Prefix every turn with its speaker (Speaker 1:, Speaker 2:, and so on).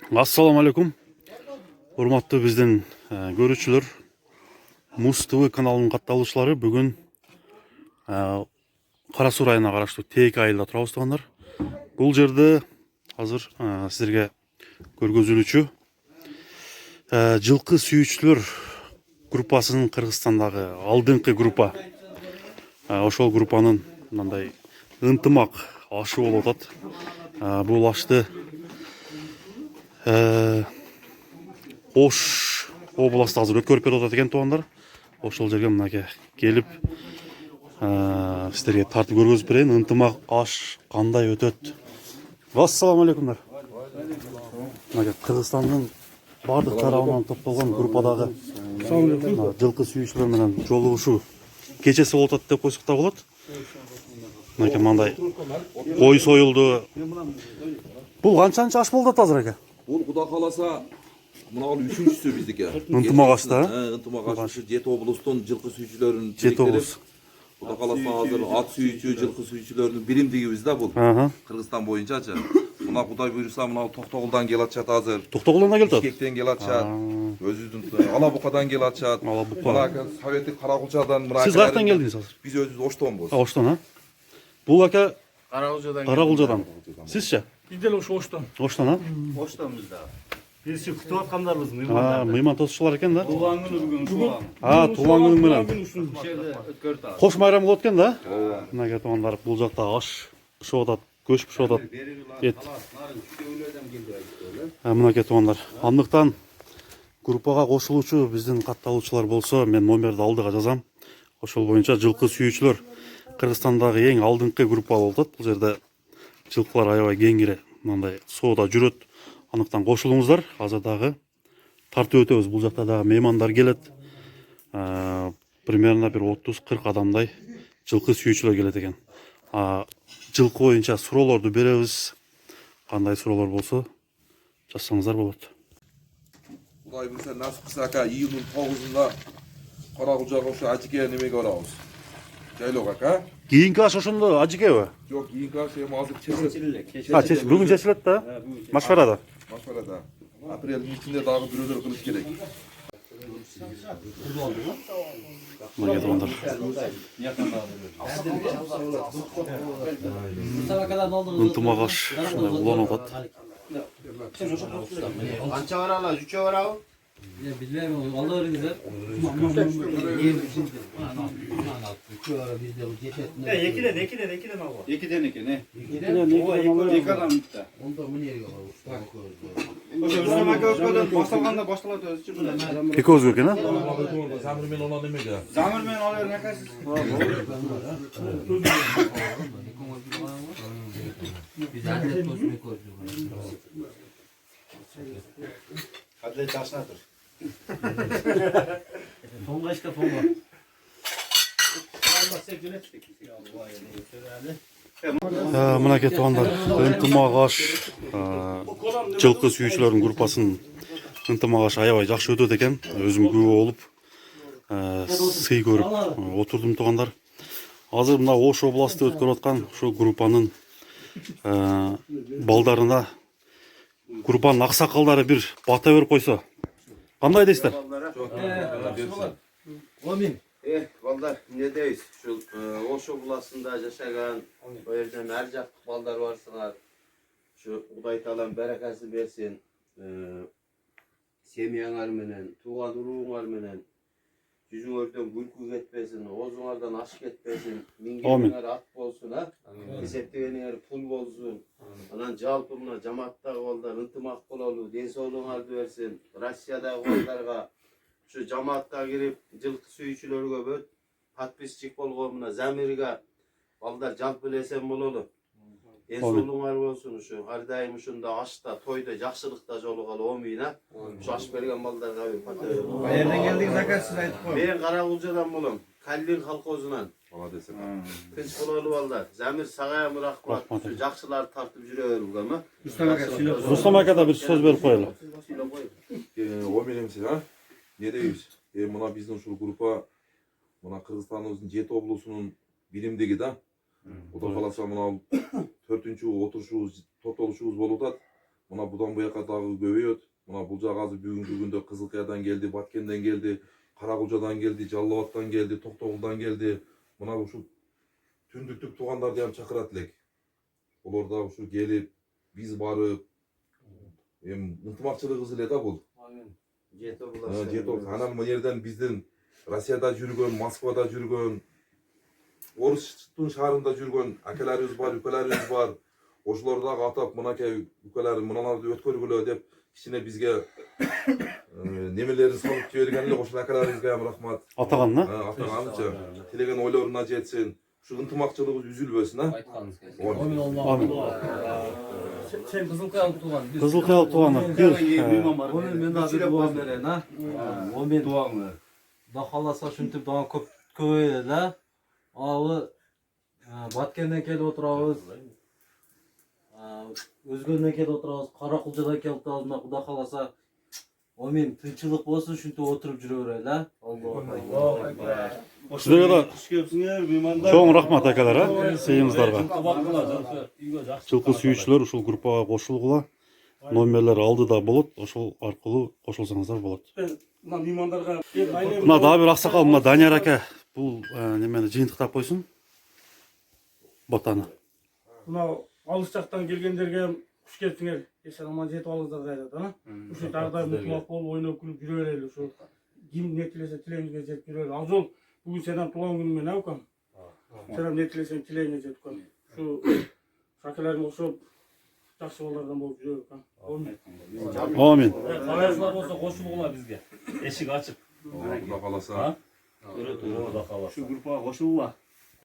Speaker 1: Assalamu alaikum. Урматтуу биздин көрүүчүлөр, Муз ТВ каналынын катталуучулары, бүгүн Кара Суу районуна караштуу Тээк айылда турабыз туугандар. Бул жерде азыр силерге көргөзүлүүчү жылкы сүйүүчүлөр группасынын Кыргызстандагы алдыңкы группа. Ошол группанын мындай ынтымак ашы болуп атат. Бул ашты Ош областы азыр өткөрүп берип атат экен туугандар. Ошол жерге мынакей келип силерге тартып көргөзүп берейин. Ынтымак аш кандай өтөт? Ассаламу алейкумдар. Мынакей Кыргызстандын бардык тарабынан топтолгон группадагы жылкы сүйүүчүлөр менен жолугушуу кечеси болуп атат деп койсок да болот. Мынакей мындай кой союлду. Бул канчанчы аш болуп атат азыр эке?
Speaker 2: Бул Кудай кааласа мына үчүнчүсү биздики.
Speaker 1: Ынтымак аш да?
Speaker 2: Ынтымак аш жети облустун жылкы сүйүүчүлөрүнүн
Speaker 1: жети облус.
Speaker 2: Кудай кааласа азыр ат сүйүүчү, жылкы сүйүүчүлөрүнүн биримдигибиз да бул. Кыргызстан боюнчачы. Мына Кудай буйруса мына Токтогулдан келип атышат азыр.
Speaker 1: Токтогулдан келип атат?
Speaker 2: Бишкектен келип атышат. Өзүбүздүн Алабукадан келип атышат. Мына Советтик Каракулчадан мына.
Speaker 1: Сиз каяктан келдиңиз азыр?
Speaker 2: Биз өзүбүз Оштонбуз.
Speaker 1: Оштон, а? Бул ака
Speaker 3: Каракулчадан.
Speaker 1: Сизчи?
Speaker 3: Биз деле ошо Оштон.
Speaker 1: Оштон, а?
Speaker 3: Оштонбуз да. Биз күтүп аткандарбыз мыймандар.
Speaker 1: Мыйман тосушулар экен да?
Speaker 3: Туулган күнү бүгүн.
Speaker 1: Туулган күнү менен.
Speaker 3: Ушул жерде өткөрүп атат.
Speaker 1: Кош майрам болот экен да? Мынакей туугандар, бул жакта аш пышып атат, көч пышып атат. Эт. Мынакей туугандар, андыктан группага кошулуучу биздин катталуучулар болсо, мен номерди алдыга жазам. Ошол боюнча жылкы сүйүүчүлөр Кыргызстандагы эң алдыңкы группа болуп атат. Бул жерде жылкылар аябай кеңири мындай соодо жүрөт. Андыктан кошулуңуздар. Азыр дагы тартып өтөбүз. Бул жакта дагы меймандар келет. Примерно бир 30-40 адамдай жылкы сүйүүчүлөр келет экен. Жылкы боюнча суроолорду беребиз. Кандай суроолор болсо жазсаңыздар болот.
Speaker 2: Кудай буйруса насип кылса ака июлдун 9-унда Каракулчага ошо ажыке немеге барабыз. Жайлоого ака.
Speaker 1: Кийинки аш ошондо ажыкеби?
Speaker 2: Жок, кийинки аш эми азыр чечилет.
Speaker 1: Бүгүн чечилет да? Машварада.
Speaker 2: Машварада. Апрелдин ичинде дагы бирөөлөр кылыш керек.
Speaker 1: Мына туугандар. Ынтымак аш ушундай уланып атат.
Speaker 4: Канча баралы? 3 барабы?
Speaker 3: Билбейм, алла бериңиздер. Экиден алгы.
Speaker 4: Экиден экен, э?
Speaker 3: Эки адам битте.
Speaker 4: Онда мынерге бар.
Speaker 3: Ошо Рустам ака өткөдөн башталганда башталат өзүчү мына.
Speaker 1: Экөөзгө экен, а?
Speaker 2: Замир менен ona немеге?
Speaker 3: Замир менен ал жерин акасы.
Speaker 4: Biz adet tosunu koyduk. Hadi taşına dur.
Speaker 3: Тоңгашка тоңго.
Speaker 1: Мынакей туугандар, ынтымак аш жылкы сүйүүчүлөрдүн группасынын ынтымак аш аябай жакшы өтөт экен. Өзүм күбө болуп сый көрүп отурдум туугандар. Азыр мына Ош областы өткөрүп аткан ошо группанын балдарына группанын аксакалдары бир бата берип койсо. Кандай дейсиздер?
Speaker 4: Balдар ne deyiz? Şu Oş oblasında yaşayan o yerden her caklık balдар varsınlar. Şu Kuday Talan berekesi versin. Semiyanar menen, tuğan uruğunar menen. Yüzüңөрдөн gülkü ketpesin, ozуңардан aş ketpesin. Mingeňer at bolsun ha. Eseptegeňer pul bolsun. Anan жалпы mına jamaаттагы balдар ынтымак bololu, den sooluğuңарды bersin. Rossiyadagı baldarga şu jamaatga kirip жылкы сүйүүчүлөргө бөт подписчик болгонуна Замирге балдар жалпы элесем бололу. Ден соолугуңар болсун ушу. Ар дайым ушунда ашта, тойда, жакшылыкта жолугалы омуйна. Ушу аш берген балдарга бир пата.
Speaker 3: Каерден келдиңиз ака, сиз айтып коюң.
Speaker 4: Мен Каракулчадан болом. Каллин колхозунан.
Speaker 2: Молодец.
Speaker 4: Тынч бололу балдар. Замир сага рахмат. Ушу жакшыларды тартып жүрө берүүгө ма.
Speaker 1: Рустам ака да бир сөз берип коелу.
Speaker 2: О менемсиз, а? Не дейбиз? Мына биздин ушул группа мына Кыргызстандын 7 облусунун биримдиги да. Кудай кааласа мына 4-отурушубуз, топтолушубуз болуп атат. Muna budan bu yaka dağı göbeyot. Muna bulca gazı bugünkü günde Kızılkaya'dan geldi, Batkent'ten geldi, Karakulca'dan geldi, Callıvat'tan geldi, Toktoğul'dan geldi. Muna şu tündüktük tuğanlar diyem çakıratlek. Olar da şu gelip biz barıp ынтымакчылык ызылы да бул. Жеток. Анан мына жерден биздин Россияда жүргөн, Москвада жүргөн, Орустун шаарында жүргөн акаларыбыз бар, үкөлөрүбүз бар. Ошолор дагы атап мынакей үкөлөр мыналарды өткөргүлө деп кичине бизге немелерин салып жиберген эле. Ошол акаларыбызга ham рахмат.
Speaker 1: Атаганна?
Speaker 2: Атаганча тилеген ойлоруна жетсин. Şu ынтымакчылыгыбыз үзүлбөсүн, а?
Speaker 5: Sen Kızılkaya'lı tuğan.
Speaker 1: Kızılkaya'lı tuğanı.
Speaker 5: Onu men abi tuğan beren, ha? O men tuğanı. Da halasa şuntip daha köyle. Ağı Batkent'ten kelip oturabız. Özgön'den kelip oturabız. Karakulca'dan kelip oturabız. Kuda halasa o men tınçılık bolsun şuntip oturup жүрө берели, ha? Allah.
Speaker 1: Sizlerge da çoğun rahmat akalara, seyimizdarga. Жылкы сүйүүчүлөр ушул группага кошулгула. Номерлер алдыда болот, ошол аркылуу кошулсаңыздар болот. Мына дагы бир аксакал, мына Данияр ака бул немени жыйынтыктап койсун. Ботаны.
Speaker 6: Мына алыс жактан келгендерге куш келиңер. Эсен аман жетип алыңыздар деп айтат, а? Ушул дагы мутмак болуп ойноп күлүп жүрө берели. Ушул ким не тилесе тилеңизге жетип жүрө берели. Ал жол бүгүн сенен туулган күнүң менен, акам. Сен не тилесең тилеңиңге жеткөн. Ушу шакаларың окшоп жакшы балдардан болуп жүрө берели, а?
Speaker 1: Амин.
Speaker 5: Калайсыздар болсо кошулгула бизге. Эшик ачык.
Speaker 2: Куда каласа.
Speaker 5: Көрөт, Куда каласа.
Speaker 3: Şu grupa koşulla.